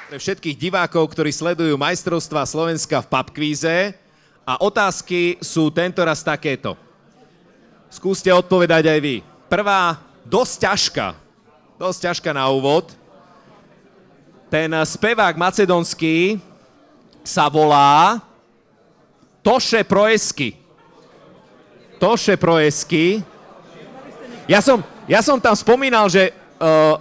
Pre všetkých divákov, ktorí sledujú majstrovstvá Slovenska v pubkvíze a otázky sú tentoraz takéto. Skúste odpovedať aj vy. Prvá, dosť ťažká na úvod. Ten spevák macedónsky sa volá Toše Proeski. Toše Proeski. Ja som tam spomínal, že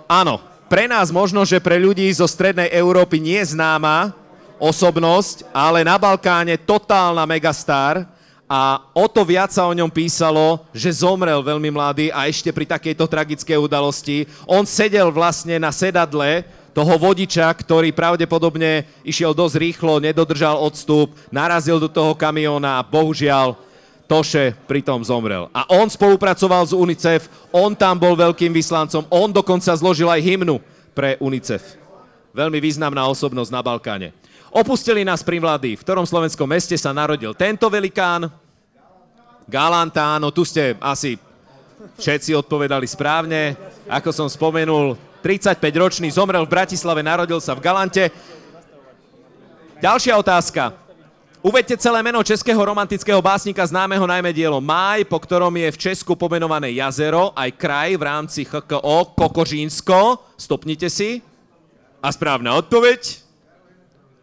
áno, pre nás možno, že pre ľudí zo strednej Európy nie je známa osobnosť, ale na Balkáne totálna megastar a o to viac sa o ňom písalo, že zomrel veľmi mladý a ešte pri takejto tragickej udalosti. On sedel vlastne na sedadle toho vodiča, ktorý pravdepodobne išiel dosť rýchlo, nedodržal odstup, narazil do toho kamióna a bohužiaľ Toše pritom zomrel. A on spolupracoval s UNICEF, on tam bol veľkým vyslancom, on dokonca zložil aj hymnu pre UNICEF. Veľmi významná osobnosť na Balkáne. Opustili nás pri mladí. V ktorom slovenskom meste sa narodil tento velikán? Galanta, áno, tu ste asi všetci odpovedali správne. Ako som spomenul, 35-ročný, zomrel v Bratislave, narodil sa v Galante. Ďalšia otázka. Uvedte celé meno českého romantického básnika známeho najmä dielo Máj, po ktorom je v Česku pomenované jazero, aj kraj v rámci HKO Kokořínsko. Stopnite si. A správna odpoveď?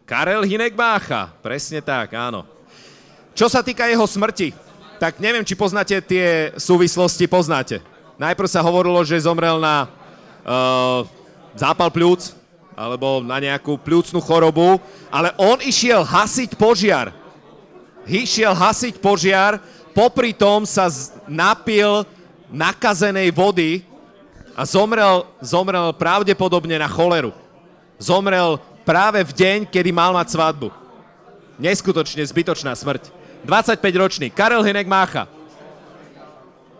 Karel Hynek Mácha. Presne tak, áno. Čo sa týka jeho smrti, tak neviem, či poznáte tie súvislosti. Poznáte. Najprv sa hovorilo, že zomrel na zápal pľúc, alebo na nejakú pľúcnu chorobu, ale on išiel hasiť požiar. Popri tom sa napil nakazenej vody a zomrel pravdepodobne na choleru. Zomrel práve v deň, kedy mal mať svadbu. Neskutočne zbytočná smrť. 25-ročný Karel Hynek Mácha.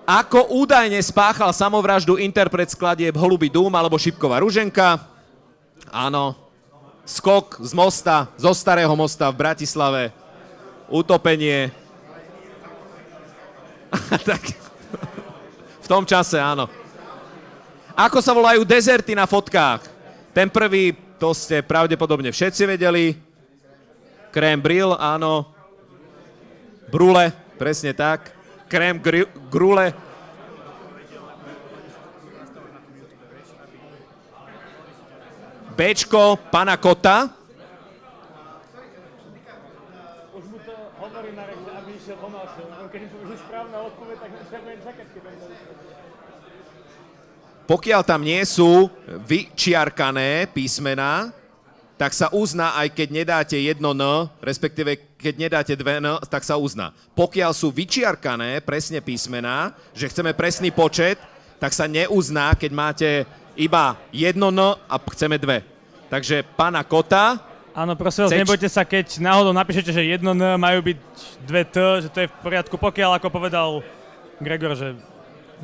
Ako údajne spáchal samovraždu interpret skladieb Holubý dům alebo Šipková ruženka? Áno, skok z mosta, zo Starého mosta v Bratislave, utopenie. Tak, v tom čase, áno. Ako sa volajú dezerty na fotkách? Ten prvý, to ste pravdepodobne všetci vedeli. Crème brûlée, áno. Brule, presne tak. Crème brûlée. Bčko, pana Kota. Už mu to hovorí na reč, aby išiel pomalšie. Keď im povie správna odpoveď, tak sa budem čakať, keď budem. Pokiaľ tam nie sú vyčiarkané písmená, tak sa uzná, aj keď nedáte jedno N, respektíve keď nedáte dve N, tak sa uzná. Pokiaľ sú vyčiarkané presne písmená, že chceme presný počet, tak sa neuzná, keď máte iba jedno N a chceme dve. Takže pana Kota. Áno, prosím vás, nebojte sa, keď náhodou napíšete, že jedno N majú byť dve T, že to je v poriadku. Pokiaľ, ako povedal Gregor, že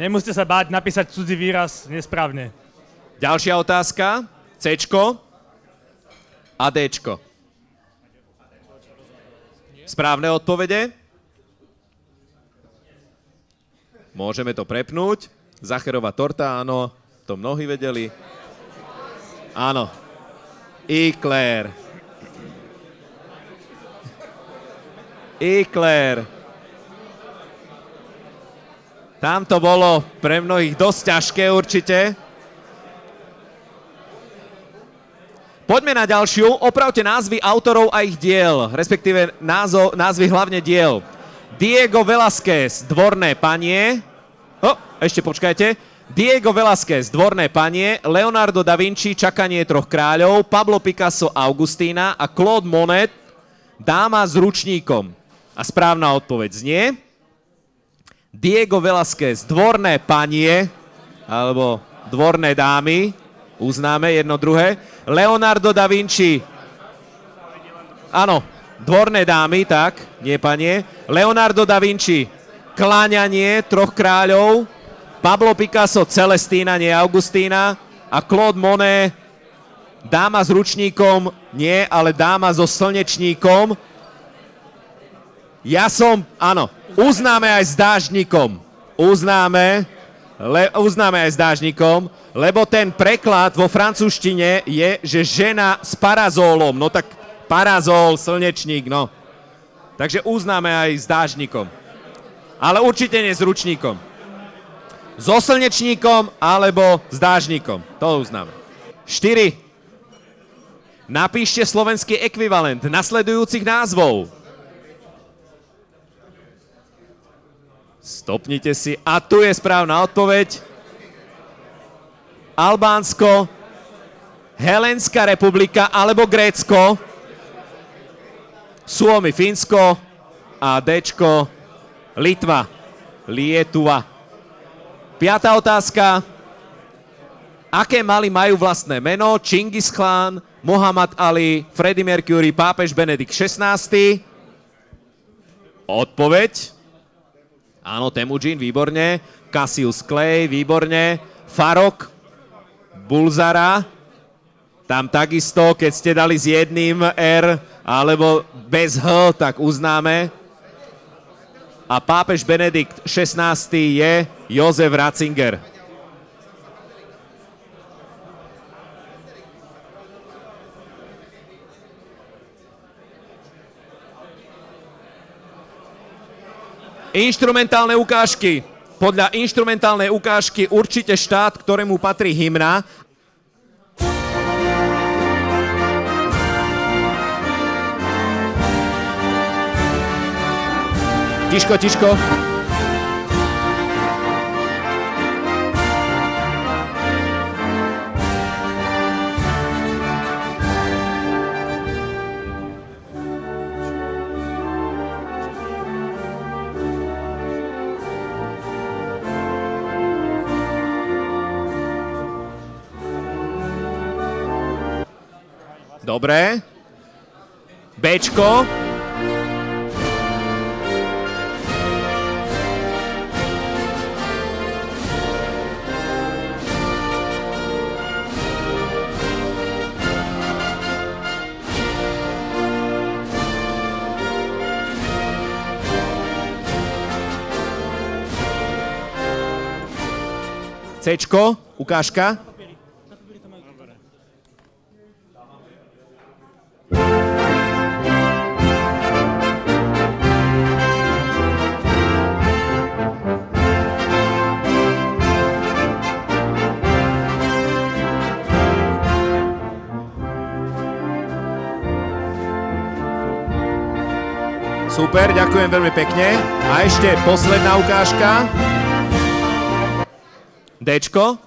nemusíte sa báť napísať cudzí výraz nesprávne. Ďalšia otázka. Cčko a Dčko. Správne odpovede? Môžeme to prepnúť. Zacherová torta, áno. To mnohí vedeli. Áno. Eclair. Tam to bolo pre mnohých dosť ťažké určite. Poďme na ďalšiu. Opravte názvy autorov a ich diel, respektíve názvy hlavne diel. Diego Velázquez, Dvorné panie. Ešte počkajte. Diego Velázquez, Dvorné panie, Leonardo da Vinci, Čakanie troch kráľov, Pablo Picasso, Augustína a Claude Monet, Dáma s ručníkom. A správna odpoveď znie Diego Velázquez, Dvorné panie, alebo Dvorné dámy, uznáme jedno druhé, Leonardo da Vinci, áno, Dvorné dámy, tak, nie panie, Leonardo da Vinci, Kláňanie troch kráľov, Pablo Picasso, Celestína, nie Augustína a Claude Monet, Dáma s ručníkom, nie, ale Dáma so slnečníkom. Áno, uznáme aj s dáždnikom. Uznáme, Uznáme aj s dážnikom, lebo ten preklad vo francúzštine je, že žena s parazólom. No tak parazól, slnečník, no. Takže uznáme aj s dážnikom. Ale určite nie s ručníkom. So slnečníkom alebo s dážnikom. To uznáme. 4. Napíšte slovenský ekvivalent nasledujúcich názvov. Stopnite si. A tu je správna odpoveď. Albánsko, Helenská republika alebo Grécko. Suomi, Fínsko a Dčko, Litva, Lietuva. 5. otázka. Aké maly majú vlastné meno? Čingis Khan, Muhammad Ali, Freddie Mercury, pápež Benedikt XVI. Odpoveď. Áno, Temujin, výborne. Cassius Clay, výborne. Farok, Bulzara. Tam takisto, keď ste dali s jedným R alebo bez H, tak uznáme. A pápež Benedikt XVI je Jozef Ratzinger. Inštrumentálne ukážky. Podľa inštrumentálnej ukážky určite štát, ktorému patrí hymna. Tiško, tiško. Dobre. Bčko. Cčko, ukážka. Super, ďakujem veľmi pekne. A ešte posledná ukážka. Dčko.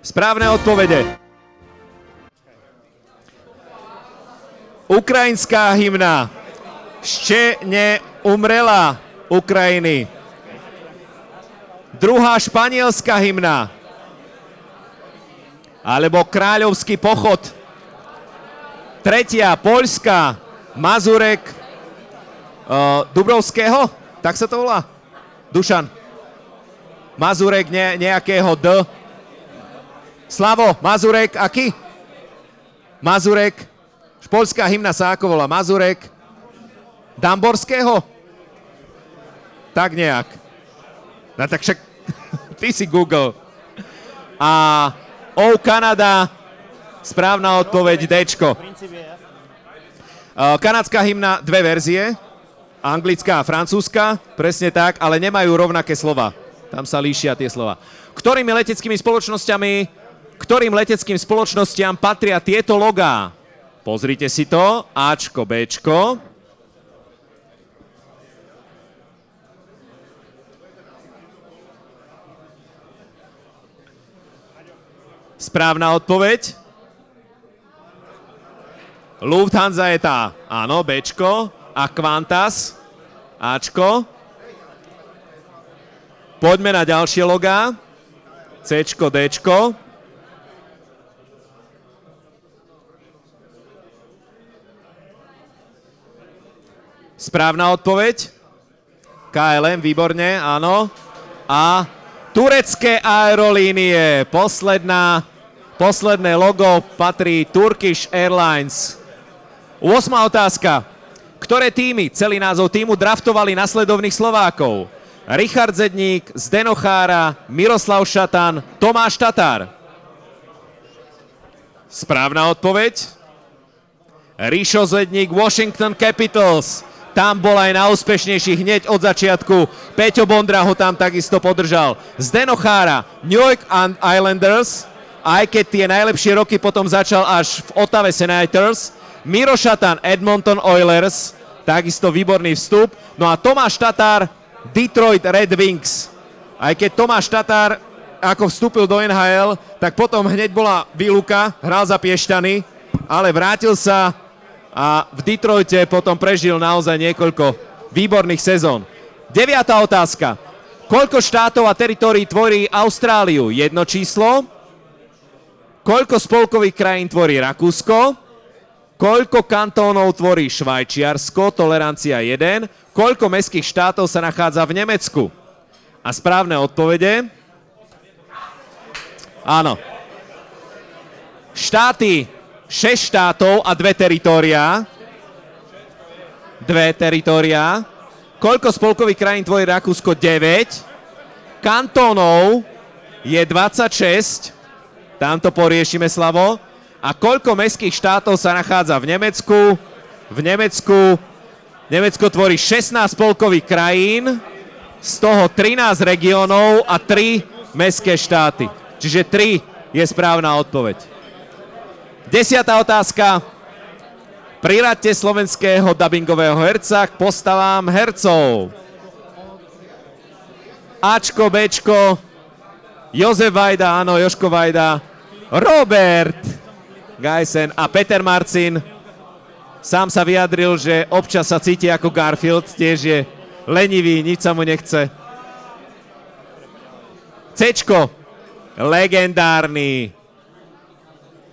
Správne odpovede. Ukrajinská hymna. Ešte neumrela Ukrajiny. Druhá španielská hymna. Alebo Kráľovský pochod. Tretia poľská. Mazurek Dubrovského. Tak sa to volá? Dušan. Mazurek nejakého D. Slavo, Mazurek, aký? Mazurek. Poľská hymna sa ako volá? Mazurek. Damborského? Tak nejak. No tak však ty si Google. A O Kanada, správna odpoveď Dčko. Kanadská hymna, dve verzie. Anglická a francúzska, presne tak, ale nemajú rovnaké slova. Tam sa líšia tie slova. Ktorým leteckým spoločnostiam patria tieto logá? Pozrite si to. Ačko, Bčko. Správna odpoveď. Lufthansa je tá. Áno, Bčko. A Qantas. Ačko. Poďme na ďalšie logá. Cčko, Dčko. Správna odpoveď. KLM, výborne, áno. A turecké aerolínie. Posledné logo patrí Turkish Airlines. 8. otázka. Ktoré týmy, celý názov týmu, draftovali nasledovných Slovákov? Richard Zedník, Zdeno Chára, Miroslav Šatan, Tomáš Tatár. Správna odpoveď. Rišo Zedník, Washington Capitals. Tam bol aj najúspešnejší hneď od začiatku. Peťo Bondra ho tam takisto podržal. Zdeno Chára, New York Islanders, aj keď tie najlepšie roky potom začal až v Ottawa Senators. Miro Šatan, Edmonton Oilers, takisto výborný vstup. No a Tomáš Tatár, Detroit Red Wings. Aj keď Tomáš Tatár ako vstúpil do NHL, tak potom hneď bola výluka, hral za Piešťany, ale vrátil sa a v Detroite potom prežil naozaj niekoľko výborných sezón. 9. otázka. Koľko štátov a teritórií tvorí Austráliu? Jedno číslo. Koľko spolkových krajín tvorí Rakúsko? Koľko kantónov tvorí Švajčiarsko? Tolerancia 1. Koľko mestských štátov sa nachádza v Nemecku? A správne odpovede? Áno. Štáty 6 štátov a 2 teritória. 2 teritória. Koľko spolkových krajín tvorí Rakúsko? 9. Kantónov je 26. Tamto poriešime, Slavo. A koľko mestských štátov sa nachádza v Nemecku? Nemecko tvorí 16 spolkových krajín, z toho 13 regiónov a 3 mestské štáty. Čiže 3 je správna odpoveď. 10. otázka. Priraďte slovenského dabingového herca k postavám hercov. Ačko, Bčko, Jozef Vajda, áno, Jožko Vajda, Robert Geisen a Peter Marcin. Sám sa vyjadril, že občas sa cíti ako Garfield, tiež je lenivý, nič sa mu nechce. Cčko, legendárny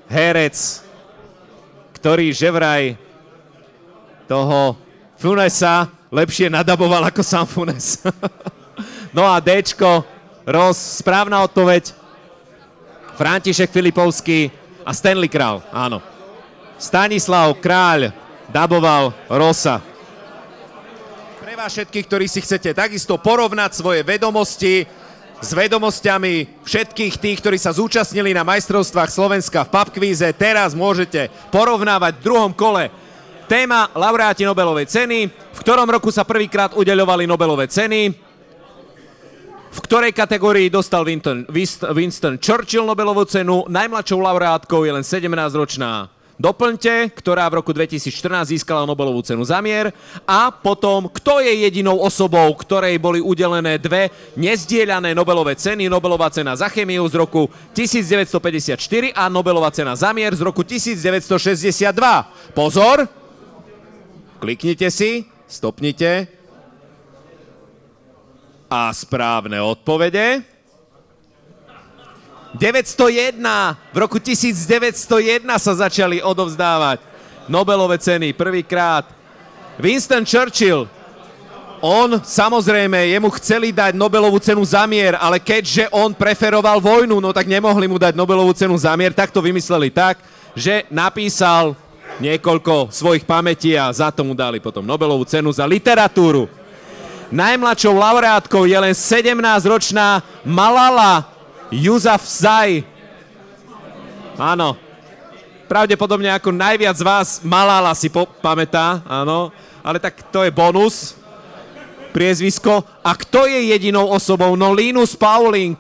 herec, ktorý že vraj toho Funesa lepšie nadaboval ako sám Funes. No a Dčko, Ross, správna odpoveď. František Filipovský a Stanley Král, áno. Stanislav Kráľ daboval Rossa. Pre vás všetkých, ktorí si chcete takisto porovnať svoje vedomosti s vedomosťami všetkých tých, ktorí sa zúčastnili na majstrovstvách Slovenska v pubkvíze, teraz môžete porovnávať v druhom kole. Téma laureáti Nobelovej ceny. V ktorom roku sa prvýkrát udeľovali Nobelové ceny? V ktorej kategórii dostal Winston Churchill Nobelovú cenu? Najmladšou laureátkou je len 17-ročná Doplňte, ktorá v roku 2014 získala Nobelovú cenu za mier. A potom, kto je jedinou osobou, ktorej boli udelené 2 nezdieľané Nobelové ceny? Nobelová cena za chemiu z roku 1954 a Nobelová cena za mier z roku 1962. Pozor! Kliknite si, stopnite. A správne odpovede. 901. V roku 1901 sa začali odovzdávať Nobelové ceny prvýkrát. Winston Churchill, on samozrejme, jemu chceli dať Nobelovú cenu za mier, ale keďže on preferoval vojnu, no tak nemohli mu dať Nobelovú cenu za mier, tak to vymysleli tak, že napísal niekoľko svojich pamätí a za to mu dali potom Nobelovú cenu za literatúru. Najmladšou laureátkou je len 17-ročná Malala Yousafzai. Áno. Pravdepodobne ako najviac z vás Malala si pamätá, áno. Ale tak to je bonus. Priezvisko. A kto je jedinou osobou? No Linus Pauling.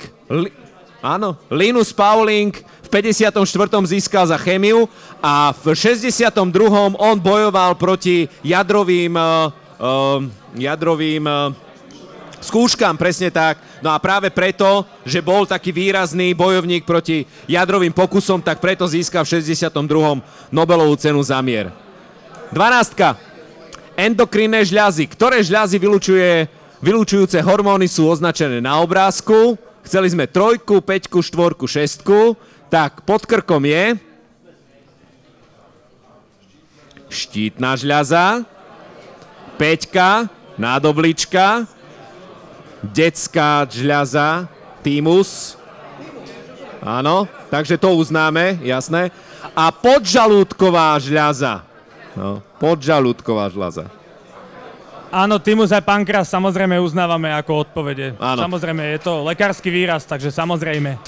Áno. Linus Pauling v 54. získal za chemiu a v 62. on bojoval proti jadrovým skúškam, presne tak. No a práve preto, že bol taký výrazný bojovník proti jadrovým pokusom, tak preto získal v 62. Nobelovú cenu za mier. 12. Endokrinné žľazy. Ktoré žľazy vylučujúce hormóny sú označené na obrázku? Chceli sme 3, 5, 4, 6. Tak pod krkom je štítna žľaza, Peťka, nádoblička, detská žľaza, thymus. Áno, takže to uznáme, jasné. A podžalúdková žľaza. No, podžalúdková žľaza. Áno, thymus aj pankreas samozrejme uznávame ako odpovede. Áno. Samozrejme, je to lekársky výraz, takže samozrejme.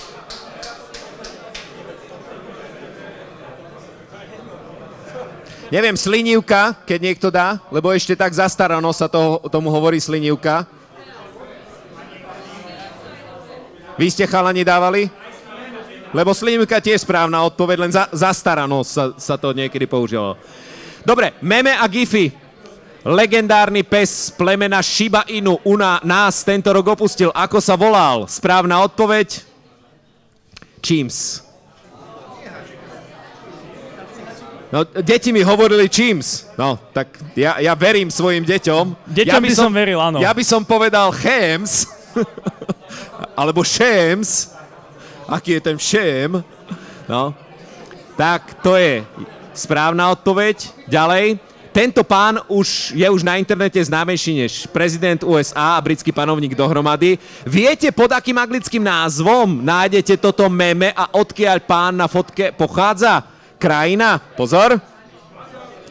Neviem, slinivka, keď niekto dá, lebo ešte tak zastarano sa tomu hovorí slinivka. Vy ste chalani dávali? Lebo slinivka tiež správna odpoveď, len zastarano sa to niekedy používalo. Dobre, meme a gify. Legendárny pes plemena Shiba Inu nás tento rok opustil. Ako sa volal? Správna odpoveď? Chims. No, deti mi hovorili Chims. No, tak ja verím svojim deťom. Deťom by som veril, áno. Ja by som povedal Chems. Alebo Shems. Aký je ten Shem? No. Tak, to je správna odpoveď. Ďalej. Tento pán je už na internete známejší než prezident USA a britský panovník dohromady. Viete, pod akým anglickým názvom nájdete toto meme a odkiaľ pán na fotke pochádza? Krajina? Pozor.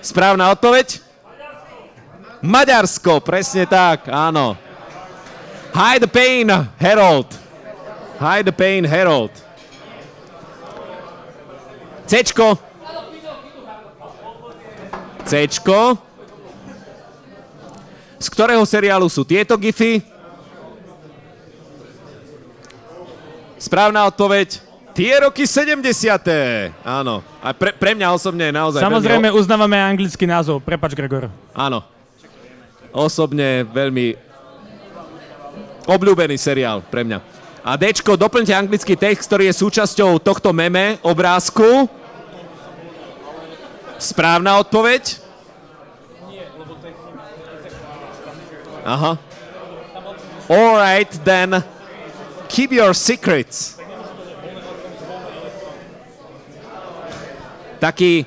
Správna odpoveď? Maďarsko, presne tak, áno. Hide the pain, Harold. Hide the pain, Harold. Cčko. Cčko. Z ktorého seriálu sú tieto gify? Správna odpoveď. Tie roky 70. Áno. A pre mňa osobne je naozaj... Samozrejme uznávame anglický názov. Prepač, Gregor. Áno. Osobne veľmi obľúbený seriál pre mňa. A Dčko, doplňte anglický text, ktorý je súčasťou tohto meme, obrázku. Správna odpoveď? Aha. All right, then keep your secrets. Taký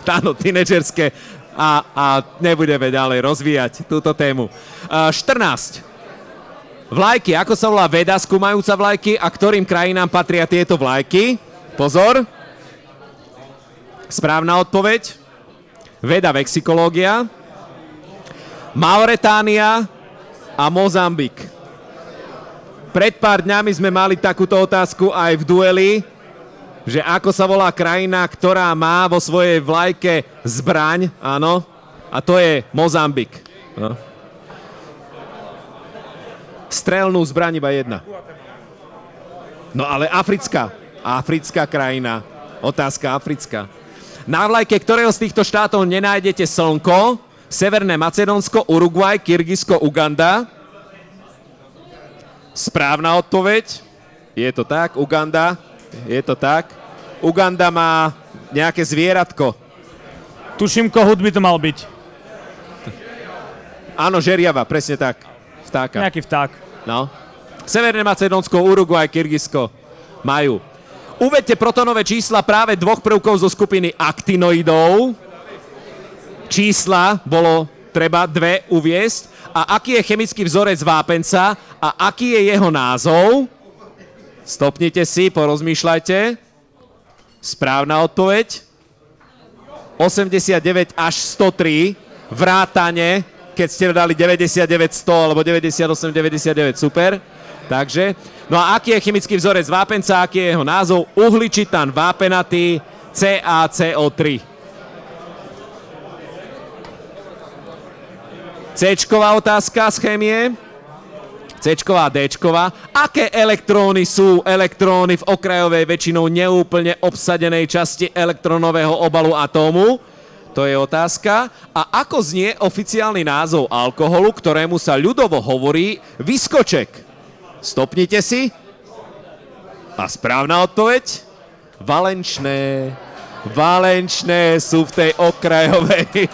áno, tínedžerské a nebudeme ďalej rozvíjať túto tému. 14. Vlajky. Ako sa volá veda skúmajúca vlajky a ktorým krajinám patria tieto vlajky? Pozor. Správna odpoveď. Veda vexikológia. Mauretánia a Mozambik. Pred pár dňami sme mali takúto otázku aj v dueli, že ako sa volá krajina, ktorá má vo svojej vlajke zbraň, áno, a to je Mozambik. No. Strelnú zbraň iba jedna. No ale africká krajina, otázka africká. Na vlajke ktorého z týchto štátov nenájdete slnko? Severné Macedónsko, Uruguay, Kyrgyzsko, Uganda. Správna odpoveď. Je to tak, Uganda. Je to tak. Uganda má nejaké zvieratko. Tuším, kohút by to mal byť. Áno, žeriava, presne tak. Vtáka. Nejaký vták. No. Severné Macedónsko, Uruguay, Kyrgyzsko majú. Uvedte protonové čísla práve dvoch prvkov zo skupiny aktinoidov. Čísla bolo treba dve uviesť. A aký je chemický vzorec vápenca a aký je jeho názov? Stopnite si, porozmýšľajte. Správna odpoveď. 89 až 103. Vrátane, keď ste dali 99, 100 alebo 98, 99. Super. Takže. No a aký je chemický vzorec vápenca, aký je jeho názov? Uhličitan vápenatý CaCO3. C-čková otázka z chémie. C-čková, D-čková. Aké elektróny sú elektróny v okrajovej väčšinou neúplne obsadenej časti elektronového obalu atómu? To je otázka. A ako znie oficiálny názov alkoholu, ktorému sa ľudovo hovorí vyskoček? Stopnite si. A správna odpoveď? Valenčné. Valenčné sú v tej okrajovej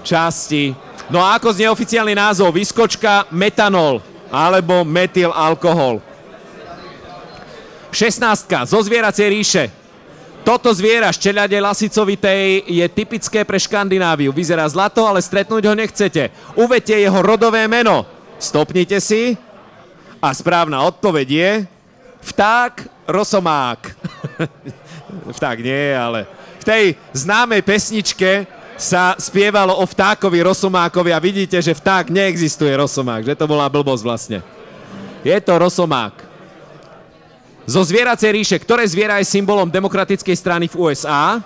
časti. No a ako znie oficiálny názov? Vyskočka, metanol alebo metylalkohol. 16. Zo zvieracej ríše. Toto zviera ščeľade lasicovitej je typické pre Škandináviu. Vyzerá zlato, ale stretnúť ho nechcete. Uvedte jeho rodové meno. Stopnite si. A správna odpoveď je vták rosomák. Vták nie, ale v tej známej pesničke sa spievalo o vtákovi rosomákovi a vidíte, že vták neexistuje rosomák, že to bola blbosť vlastne. Je to rosomák. Zo zvieracej ríše, ktoré zviera je symbolom demokratickej strany v USA?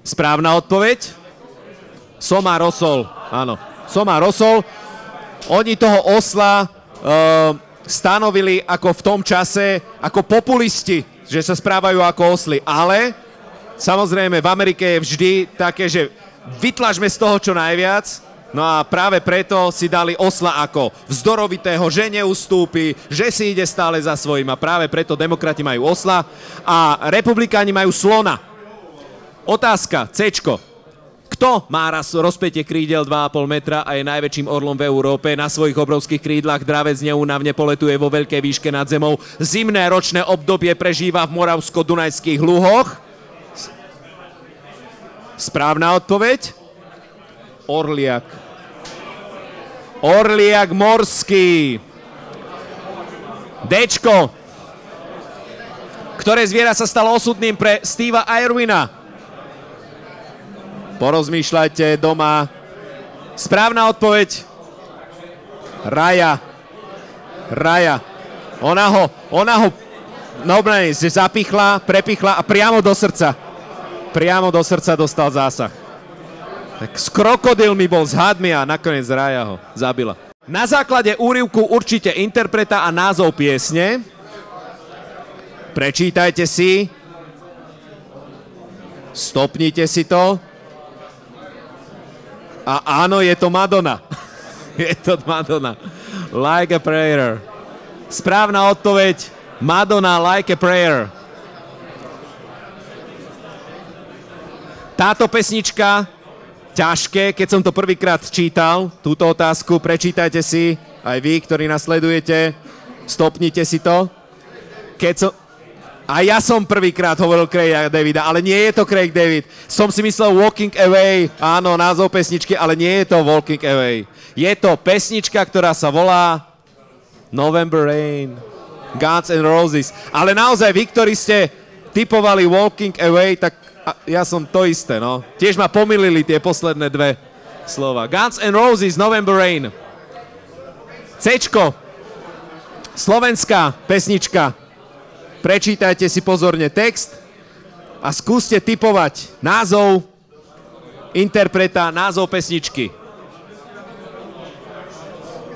Správna odpoveď? Soma rosol. Áno, soma rosol. Oni toho osla stanovili ako v tom čase, ako populisti, že sa správajú ako osly. Ale samozrejme v Amerike je vždy také, že vytlačme z toho čo najviac. No a práve preto si dali osla ako vzdorovitého, že neustúpi, že si ide stále za svojím. A práve preto demokrati majú osla a republikáni majú slona. Otázka, Cčko. Kto má rozpätie krídel 2,5 metra a je najväčším orlom v Európe? Na svojich obrovských krídlach dravec neúnavne poletuje vo veľkej výške nad zemou. Zimné ročné obdobie prežíva v moravsko-dunajských luhoch. Správna odpoveď? Orliak. Orliak morský. Dčko. Ktoré zviera sa stalo osudným pre Steva Irwina? Porozmýšľajte doma. Správna odpoveď? Raja. Raja. Ona ho zapichla, prepichla a priamo do srdca. Priamo do srdca dostal zásah. Tak s krokodilmi bol, s hadmi a nakoniec Raja ho zabila. Na základe úryvku určite interpreta a názov piesne. Prečítajte si. Stopnite si to. A áno, je to Madonna. Je to Madonna. Like a Prayer. Správna odpoveď. Madonna, Like a Prayer. Táto pesnička ťažké, keď som to prvýkrát čítal, túto otázku, prečítajte si, aj vy, ktorí nasledujete, stopnite si to. A ja som prvýkrát hovoril Craiga Davida, ale nie je to Craig David. Som si myslel Walking Away, áno, názov pesničky, ale nie je to Walking Away. Je to pesnička, ktorá sa volá November Rain, Guns N' Roses. Ale naozaj, vy, ktorí ste tipovali Walking Away, tak ja som to isté, no. Tiež ma pomýlili tie posledné dve slova. Guns N' Roses, November Rain. Cčko. Slovenská pesnička. Prečítajte si pozorne text a skúste tipovať názov interpreta, názov pesničky.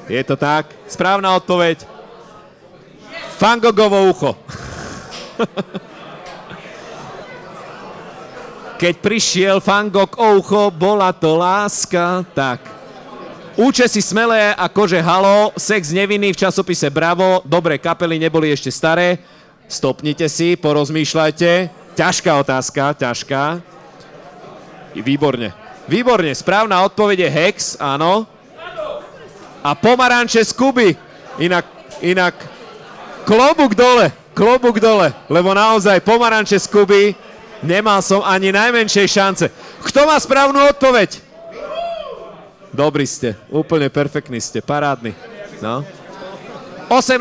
Je to tak? Správna odpoveď. Van Goghovo ucho. Keď prišiel Van Gogh o ucho, bola to láska. Tak. Účesy smelé a kože halo, sex nevinný v časopise Bravo, dobré kapely neboli ešte staré. Stopnite si, porozmýšľajte. Ťažká otázka, ťažká. Výborne. Výborne, správna odpoveď je Hex, áno. A pomaranče z Kuby. Inak klobúk dole, lebo naozaj pomaranče z Kuby nemal som ani najmenšej šance. Kto má správnu odpoveď? Dobrí ste, úplne perfektní ste, parádni. No. 18.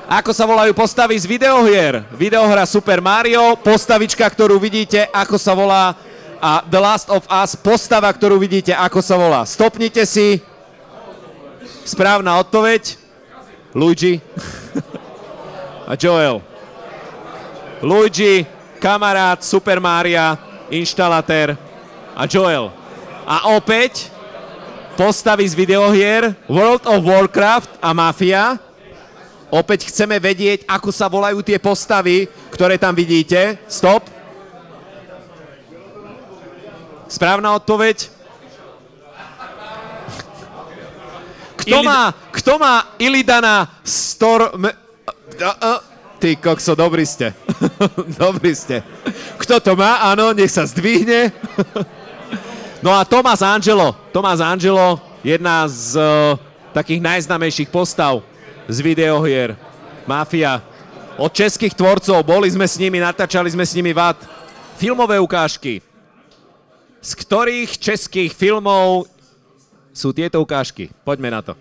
Ako sa volajú postavy z videohier? Videohra Super Mario, postavička, ktorú vidíte, ako sa volá, a The Last of Us, postava, ktorú vidíte, ako sa volá. Stopnite si. Správna odpoveď? Luigi a Joel. Luigi, kamarát Super Maria, inštalatér a Joel. A opäť postavy z videohier World of Warcraft a Mafia. Opäť chceme vedieť, ako sa volajú tie postavy, ktoré tam vidíte. Stop. Správna odpoveď? Kto má Illidana Ty kokso, dobrí ste. Dobrí ste. Kto to má? Áno, nech sa zdvihne. No a Tomás Angelo, jedna z takých najznámejších postav z videohier. Mafia. od českých tvorcov. Boli sme s nimi, natáčali sme s nimi VAT. Filmové ukážky. Z ktorých českých filmov sú tieto ukážky? Poďme na to.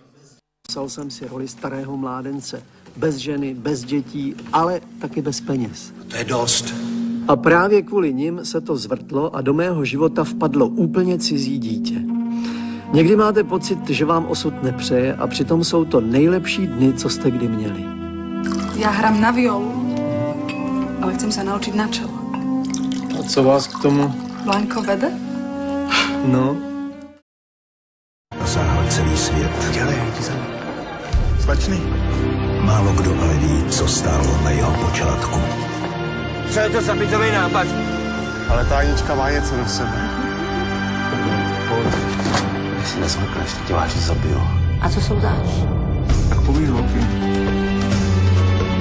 Psal jsem si roli starého mládence. Bez ženy, bez dětí, ale taky bez peněz. To je dost. A právě kvůli nim se to zvrtlo a do mého života vpadlo úplně cizí dítě. Někdy máte pocit, že vám osud nepřeje a přitom jsou to nejlepší dny, co jste kdy měli. Já hrám na violu, ale chcem se naučiť na čelo. A co vás k tomu? Blanko vede? No. Zasáhl celý svět. Dělej, Slečný. Málo kdo ale ví, co stálo na jeho počátku. Co je to za bytový nápad? Ale ta Anička má něco do sebe. Když si nezmrkneš, tak tě vážně zabiju. A co se udáš? Tak povíš oky.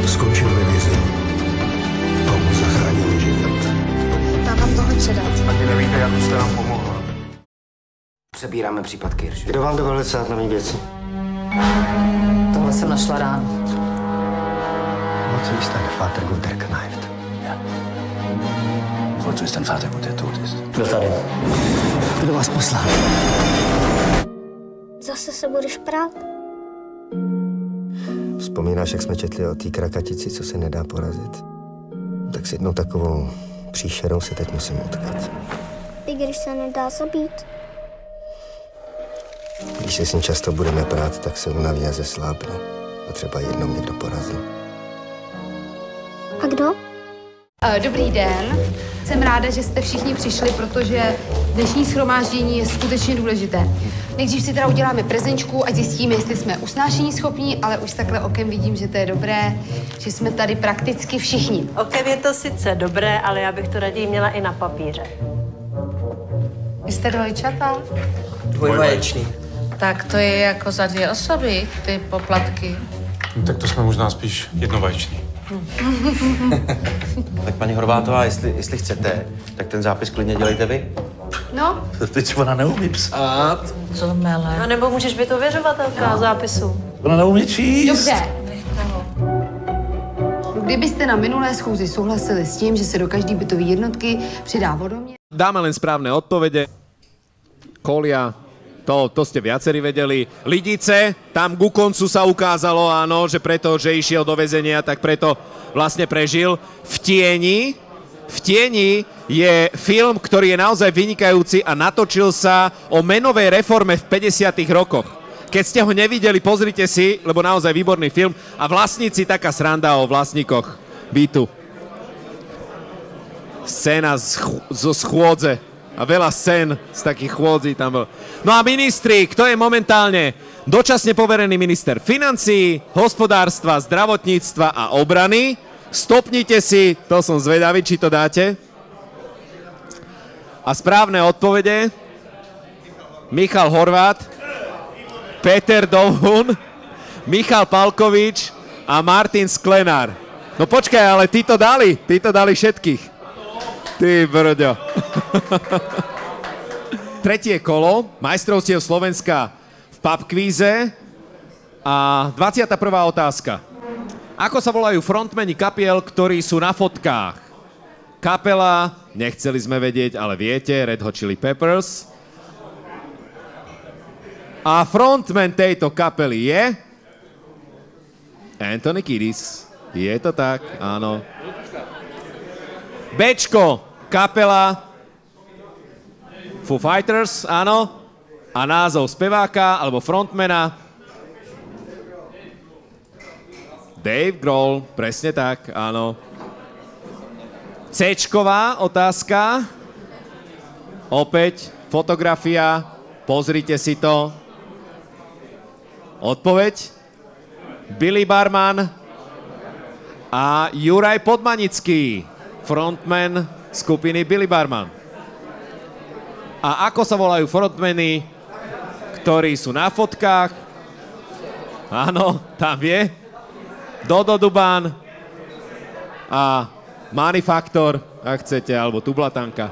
Skončil ve vězení. Komu zachránil život. Mám vám tohle předat. Ani nevíte, jak jste nám pomohla. Přebíráme případ Kirš. Kdo vám dovolil sát na mý věci? Tohle jsem našla ráno. Wozu ist dein Vater gut erkneift? Ja. Wozu ist dein Vater gut, der tot ist? Kdo tady? Kdo vás poslal? Zase se budeš prát? Vzpomínáš, jak jsme četli o té krakatici, co se nedá porazit? Tak s jednou takovou příšerou se teď musím utkat. I když se nedá zabít. Když se s ní často budeme prát, tak se unaví a zeslábne. A třeba jednou někdo porazí. A kdo? Dobrý den. Jsem ráda, že jste všichni přišli, protože dnešní shromáždění je skutečně důležité. Nejdřív si teda uděláme prezenčku a zjistíme, jestli jsme usnášeníschopní, ale už takhle okem vidím, že to je dobré, že jsme tady prakticky všichni. Okem je to sice dobré, ale já bych to raději měla i na papíře. Vy jste dvojčata? Dvojvaječný. Tak to je jako za 2 osoby, ty poplatky. No, tak to jsme možná spíš jednovajční. Tak paní Horvátová, jestli chcete, tak ten zápis klidně dělejte vy. No, Teď ona neumí psát. Co mele? A nebo můžeš být ověřovatelka zápisu. Ona neumí číst. dobře. Kdybyste na minulé schůzi souhlasili s tím, že se do každé bytové jednotky přidá vodoměr. Dáme len správne odpovede. Kolia, to ste viacerí vedeli. Lidice, tam ku koncu sa ukázalo, áno, že preto, že išiel do väzenia, tak preto vlastne prežil. V tieni je film, ktorý je naozaj vynikajúci a natočil sa o menovej reforme v 50. rokoch. Keď ste ho nevideli, pozrite si, lebo naozaj výborný film. A Vlastníci, taká sranda o vlastníkoch bytu. Scéna zo schôdze. A veľa scén z takých chôdzí tam bol. No a ministri, kto je momentálne dočasne poverený minister financií, hospodárstva, zdravotníctva a obrany? Stopnite si, to som zvedavý, či to dáte. A správne odpovede: Michal Horvát, Peter Dohun, Michal Palkovič a Martin Sklenár. No počkaj, ale tí to dali všetkých. Ty brďo. Tretie kolo majstrovstiev Slovenska v pubkvíze a 21. otázka. Ako sa volajú frontmeni kapiel, ktorí sú na fotkách? Kapela, nechceli sme vedieť, ale viete, Red Hot Chili Peppers. A frontman tejto kapely je Anthony Kiedis. Je to tak, áno. Bčko, kapela Foo Fighters, áno. A názov speváka alebo frontmana Dave Grohl, presne tak, áno. Cčková otázka. Opäť fotografia, pozrite si to. Odpoveď Billy Barman a Juraj Podmanický, frontman skupiny Billy Barman. A ako sa volajú frontmeni, ktorí sú na fotkách? Áno, tam je Dodo Dubán a Manifaktor, ak chcete, alebo Tublatanka.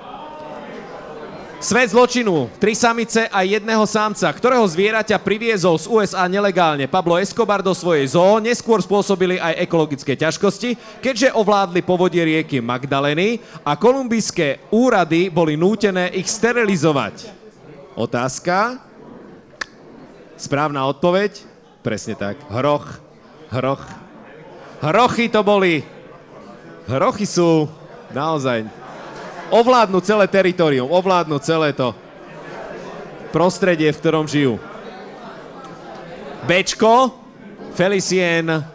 Svet zločinu, 3 samice a 1 samca, ktorého zvieraťa priviezol z USA nelegálne Pablo Escobar do svojej zoo, neskôr spôsobili aj ekologické ťažkosti, keďže ovládli povodie rieky Magdaleny a kolumbijské úrady boli nútené ich sterilizovať. Otázka. Správna odpoveď. Presne tak. Hroch. Hrochy to boli. Hrochy sú naozaj... Ovládnu celé teritorium, ovládnu celé to prostredie, v ktorom žijú. Bčko, Felicien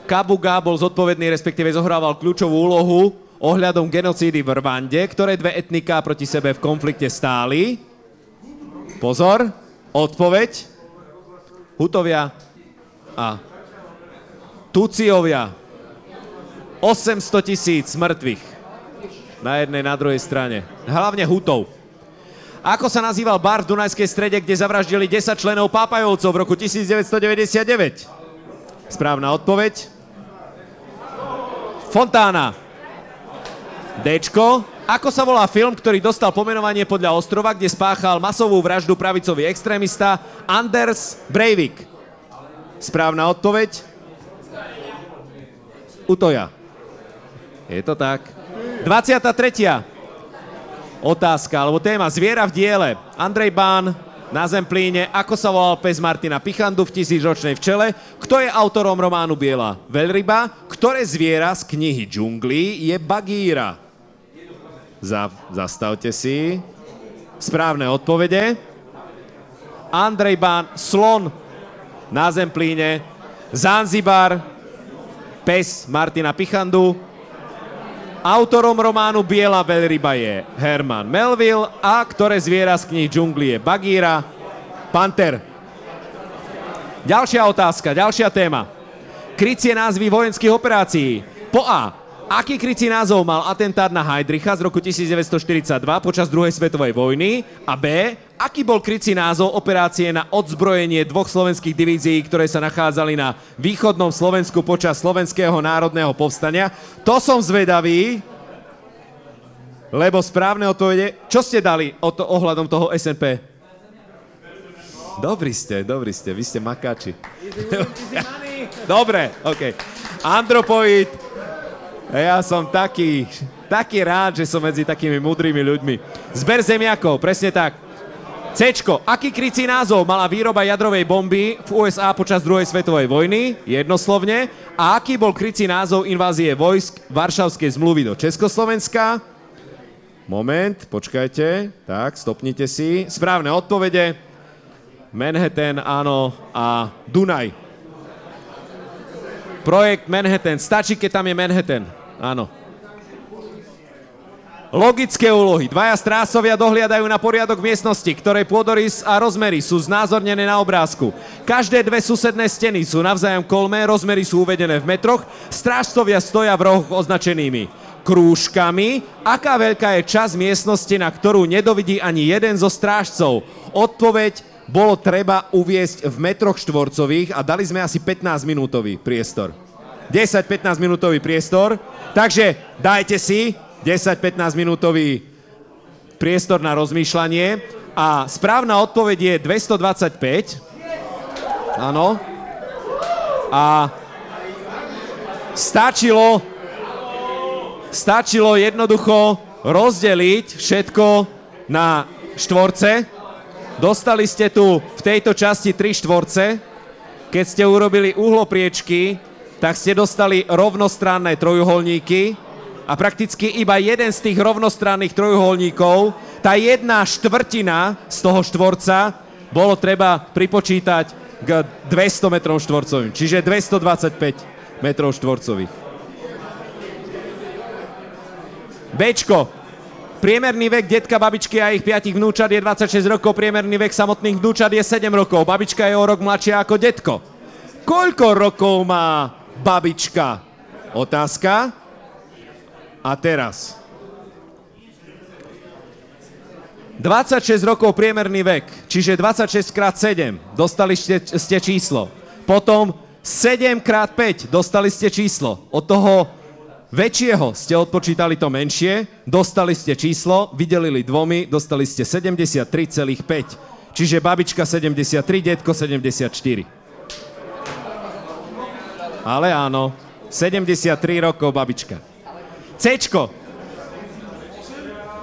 Kabuga bol zodpovedný, respektíve zohrával kľúčovú úlohu ohľadom genocídy v Rwande, ktoré 2 etniká proti sebe v konflikte stáli. Pozor, odpoveď. Hutovia a Tutsiovia. 800 000 mŕtvych. Na jednej, na druhej strane. Hlavne Hutov. Ako sa nazýval bar v Dunajskej Strede, kde zavraždili 10 členov Pápajovcov v roku 1999? Správna odpoveď. Fontána. Dčko. Ako sa volá film, ktorý dostal pomenovanie podľa ostrova, kde spáchal masovú vraždu pravicový extrémista Anders Breivik? Správna odpoveď. Utoja. Je to tak. 23. Otázka, alebo téma Zviera v diele. Andrej Bán na Zemplíne. Ako sa volal pes Martina Pichandu v 1000-ročnej včele? Kto je autorom románu Biela veľryba? Ktoré zviera z knihy Džunglí je Bagíra? Zastavte si. Správne odpovede. Andrej Bán, slon na Zemplíne. Zanzibar, pes Martina Pichandu. Autorom románu Biela veľryba je Herman Melville a ktoré zviera z kníh Džungli je Bagíra? Panter. Ďalšia otázka, ďalšia téma. Krycie názvy vojenských operácií. Po A. Aký krycí názov mal atentát na Heydricha z roku 1942 počas druhej svetovej vojny? A B. Aký bol krycí názov operácie na odzbrojenie 2 slovenských divízií, ktoré sa nachádzali na východnom Slovensku počas Slovenského národného povstania? To som zvedavý, lebo správne odpovede... Čo ste dali ohľadom toho SNP? Dobrí ste, vy ste makáči. Dobre, OK. Andropoid. Ja som taký rád, že som medzi takými múdrymi ľuďmi. Zber zemiakov, presne tak. Cčko, aký krycí názov mala výroba jadrovej bomby v USA počas druhej svetovej vojny? Jednoslovne. A aký bol krycí názov invázie vojsk Varšavskej zmluvy do Československa? Moment, počkajte. Tak, stopnite si. Správne odpovede. Manhattan, áno, a Dunaj. Projekt Manhattan. Stačí, keď tam je Manhattan. Áno. Logické úlohy. 2 strážcovia dohliadajú na poriadok miestnosti, ktorej pôdorys a rozmery sú znázornené na obrázku. Každé 2 susedné steny sú navzájom kolmé, rozmery sú uvedené v metroch, strážcovia stoja v rohoch označenými krúžkami. Aká veľká je časť miestnosti, na ktorú nedovidí ani jeden zo strážcov? Odpoveď bolo treba uviesť v metroch štvorcových a dali sme asi 15-minútový priestor. 10-15 minútový priestor. Takže dajte si 10-15 minútový priestor na rozmýšľanie. A správna odpoveď je 225. Áno. A stačilo jednoducho rozdeliť všetko na štvorce. Dostali ste tu v tejto časti 3 štvorce. Keď ste urobili uhlopriečky, tak ste dostali rovnostranné trojuholníky a prakticky iba jeden z tých rovnostranných trojuholníkov, tá 1/4 z toho štvorca bolo treba pripočítať k 200 metrov štvorcovým, čiže 225 metrov štvorcových. Bčko. Priemerný vek detka, babičky a ich 5 vnúčat je 26 rokov, priemerný vek samotných vnúčat je 7 rokov, babička je o rok mladšia ako detko. Koľko rokov má babička? Otázka. A teraz. 26 rokov priemerný vek, čiže 26 x 7, dostali ste číslo. Potom 7 x 5, dostali ste číslo. Od toho Väčšieho ste odpočítali to menšie, dostali ste číslo, vydelili dvomi, dostali ste 73,5. Čiže babička 73, detko 74. Ale áno, 73 rokov babička. Cčko.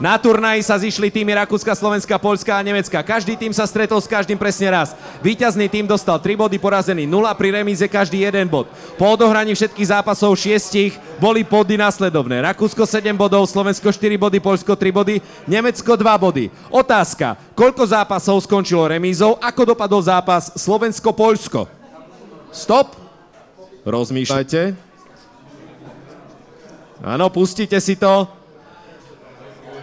Na turnaji sa zišli týmy Rakúska, Slovenska, Poľska a Nemecka. Každý tým sa stretol s každým presne raz. Víťazný tým dostal 3 body, porazený 0, pri remíze každý 1 bod. Po odohraní všetkých zápasov 6 boli body následovné. Rakúsko 7 bodov, Slovensko 4 body, Poľsko 3 body, Nemecko 2 body. Otázka, koľko zápasov skončilo remízou, ako dopadol zápas Slovensko-Poľsko? Stop. Rozmýšľajte. Áno, pustite si to.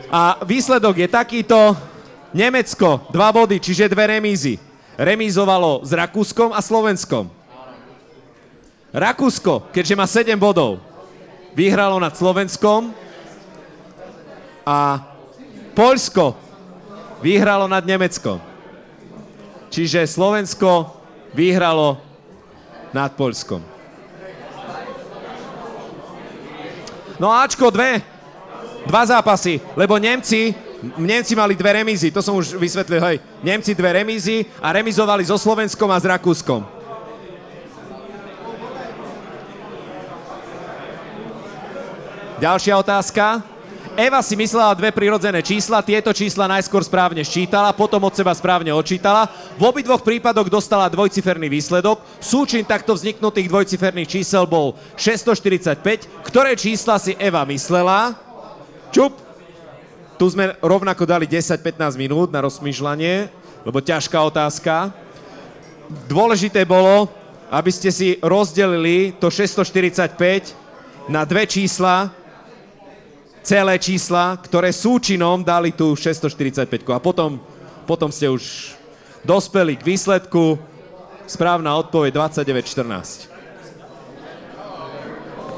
A výsledok je takýto. Nemecko 2 body, čiže 2 remízy. Remízovalo s Rakúskom a Slovenskom. Rakúsko, keďže má 7 bodov, vyhralo nad Slovenskom a Poľsko vyhralo nad Nemeckom. Čiže Slovensko vyhralo nad Poľskom. No Ačko 2 zápasy, lebo Nemci mali 2 remízy, to som už vysvetlil, hej. Nemci 2 remízy a remizovali so Slovenskom a s Rakúskom. Ďalšia otázka. Eva si myslela 2 prirodzené čísla, tieto čísla najskôr správne ščítala, potom od seba správne odčítala. V obidvoch prípadoch dostala dvojciferný výsledok. Súčin takto vzniknutých dvojciferných čísel bol 645. Ktoré čísla si Eva myslela? Čup! Tu sme rovnako dali 10-15 minút na rozmýšľanie, lebo ťažká otázka. Dôležité bolo, aby ste si rozdelili to 645 na 2 čísla, celé čísla, ktoré súčinom dali tú 645. A potom ste už dospeli k výsledku. Správna odpoveď 29,14.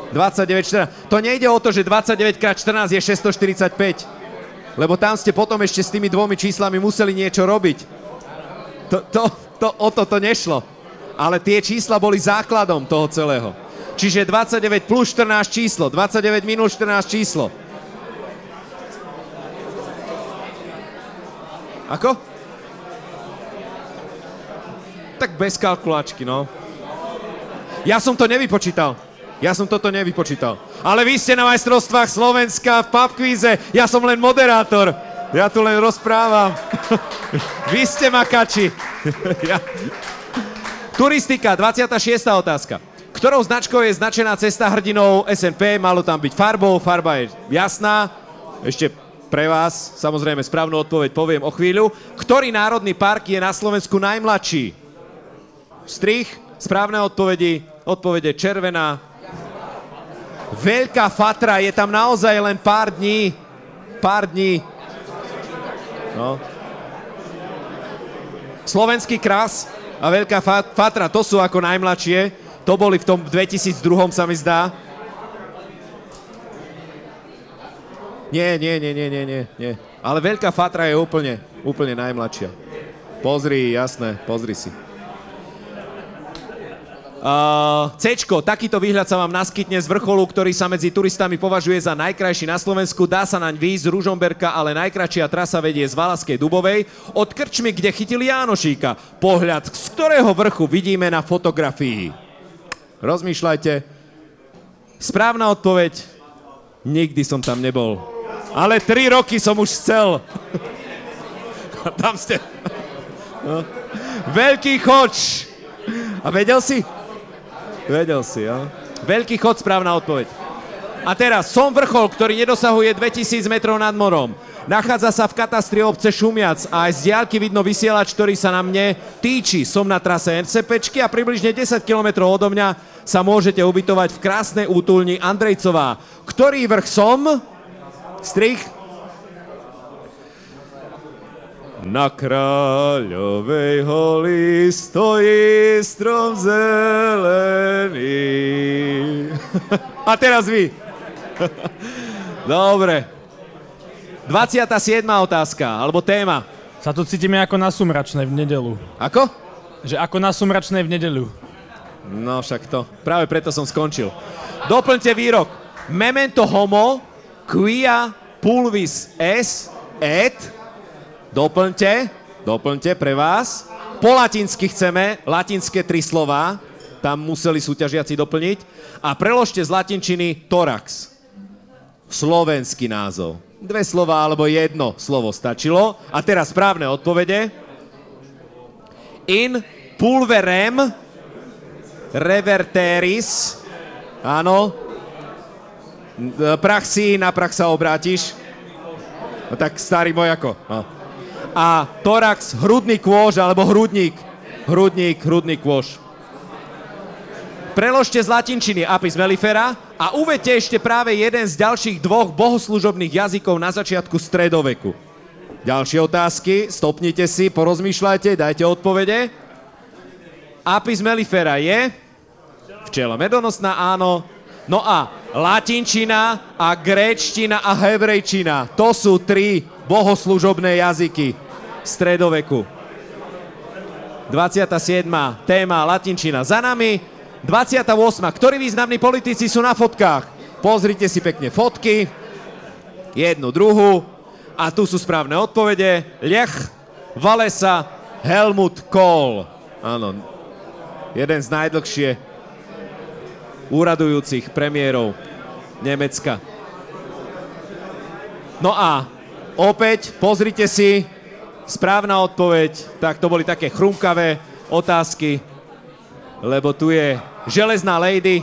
29,14. To nejde o to, že 29x14 je 645, lebo tam ste potom ešte s tými 2 číslami museli niečo robiť. O to nešlo. Ale tie čísla boli základom toho celého. Čiže 29 plus 14 číslo, 29 minus 14 číslo. Ako? Tak bez kalkulačky, no. Ja som to nevypočítal. Ale vy ste na majstrovstvách Slovenska v pubquize. Ja som len moderátor. Ja tu len rozprávam. Vy ste makači. Turistika, 26. otázka. Ktorou značkou je značená cesta hrdinov SNP? Malo tam byť farbou. Farba je jasná. Ešte pre vás, samozrejme, správnu odpoveď poviem o chvíľu. Ktorý národný park je na Slovensku najmladší? Strich, správne odpovede. Odpovede červená. Veľká Fatra, je tam naozaj len pár dní. No. Slovenský kras a Veľká Fatra, to sú ako najmladšie. To boli v tom 2002, sa mi zdá. Nie. Ale Veľká Fatra je úplne najmladšia. Pozri, jasné, pozri si. Cčko, takýto výhľad sa vám naskytne z vrcholu, ktorý sa medzi turistami považuje za najkrajší na Slovensku. Dá sa naň výjsť z Ružomberka, ale najkratšia trasa vedie z Valaskej Dubovej od krčmy, kde chytili Jánošíka. Pohľad, z ktorého vrchu vidíme na fotografii. Rozmýšľajte. Správna odpoveď. Nikdy som tam nebol. Ale 3 roky som už chcel. Tam ste. No. Veľký Choč. A vedel si? Vedel si, jo? Veľký Chod, správna odpoveď. A teraz, som vrchol, ktorý nedosahuje 2000 metrov nad morom. Nachádza sa v katastri obce Šumiac a aj z diaľky vidno vysielač, ktorý sa na mne týči. Som na trase NCPčky a približne 10 km odo mňa sa môžete ubytovať v krásnej útulni Andrejcová. Ktorý vrch som? Strich. Na Kráľovej holi stojí strom zelený. A teraz vy. Dobre. 27. otázka, alebo téma. Sa tu cítime ako na Sumračnej v nedeľu. Ako? Že ako na Sumračnej v nedeľu. No však to. Práve preto som skončil. Doplňte výrok. Memento homo, quia pulvis es, et. Doplňte pre vás. Po latinsky chceme, latinské 3 slová. Tam museli súťažiaci doplniť. A preložte z latinčiny thorax. Slovenský názov. 2 slová alebo 1 slovo stačilo. A teraz správne odpovede. In pulverem reverteris. Áno. Prach si, na prach sa obrátiš. No tak starý môj ako. No. A thorax, hrudný kôž, alebo hrudník. Hrudný kôž. Preložte z latinčiny apis mellifera a uvedte ešte práve jeden z ďalších 2 bohoslužobných jazykov na začiatku stredoveku. Ďalšie otázky, stopnite si, porozmýšľajte, dajte odpovede. Apis mellifera je včela medonosná, áno. No a latinčina a gréčtina a hebrejčina. To sú 3 bohoslužobné jazyky stredoveku. 27. téma latinčina za nami. 28. Ktorí významní politici sú na fotkách? Pozrite si pekne fotky. Jednu, druhú. A tu sú správne odpovede. Lech Walesa, Helmut Kohl. Áno, jeden z najdlhšie úradujúcich premiérov Nemecka. No a opäť, pozrite si, správna odpoveď, tak to boli také chrumkavé otázky, lebo tu je železná lady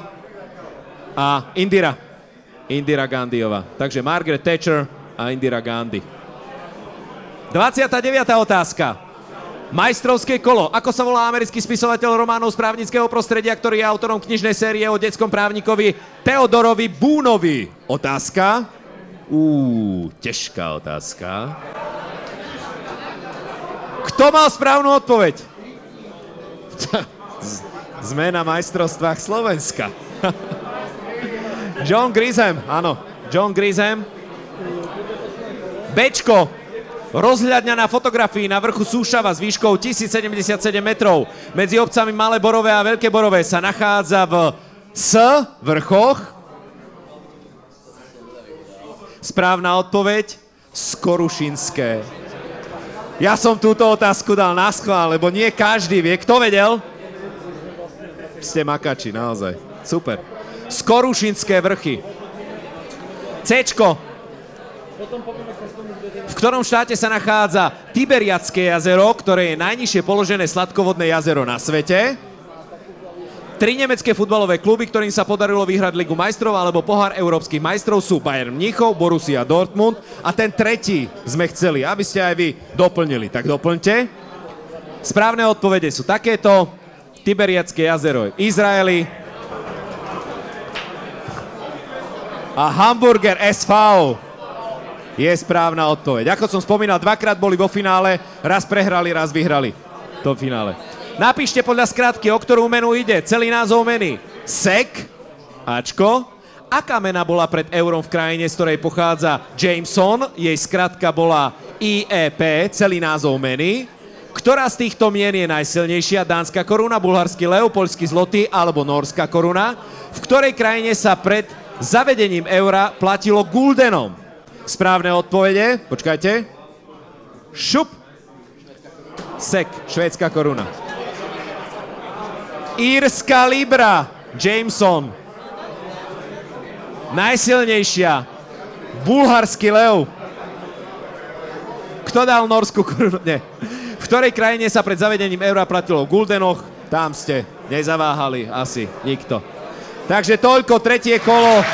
a Indira Gandhiová. Takže Margaret Thatcher a Indira Gandhi. 29. otázka. Majstrovské kolo. Ako sa volá americký spisovateľ románov z právnického prostredia, ktorý je autorom knižnej série o detskom právnikovi Theodorovi Boonovi? Otázka. Ťažká otázka. Kto mal správnu odpoveď? Sme na majstrovstvách Slovenska. John Grisham, áno. John Grisham. Bčko. Rozhľadňa na fotografii na vrchu Súšava s výškou 1077 metrov. Medzi obcami Malé Borové a Veľké Borové sa nachádza v vrchoch. Správna odpoveď. Skorušinské. Ja som túto otázku dal na schvál, lebo nie každý vie. Kto vedel? Ste makači, naozaj. Super. Skorušinské vrchy. Cčko. V ktorom štáte sa nachádza Tiberiadské jazero, ktoré je najnižšie položené sladkovodné jazero na svete? 3 nemecké futbalové kluby, ktorým sa podarilo vyhrať Ligu majstrov alebo pohár európskych majstrov sú Bayern Mníchov, Borussia Dortmund a ten tretí sme chceli, aby ste aj vy doplnili. Tak doplňte. Správne odpovede sú takéto. Tiberiadské jazero je v Izraeli a Hamburger SV je správna odpoveď. Ako som spomínal, 2-krát boli vo finále, raz prehrali, raz vyhrali to finále. Napíšte podľa skratky, o ktorú menu ide. Celý názov meny. SEC, Ačko. Aká mena bola pred eurom v krajine, z ktorej pochádza Jameson? Jej skratka bola IEP, celý názov meny. Ktorá z týchto mien je najsilnejšia? Dánska koruna, bulharský lev, poľský zloty alebo norská koruna? V ktorej krajine sa pred zavedením eura platilo guldenom? Správne odpovede, počkajte. Šup. SEK, švédska koruna. Írska libra, Jameson. Najsilnejšia, bulharský lev. Kto dal norskú korunu? Nie. V ktorej krajine sa pred zavedením eura platilo v guldenoch? Tam ste nezaváhali asi nikto. Takže toľko, tretie kolo.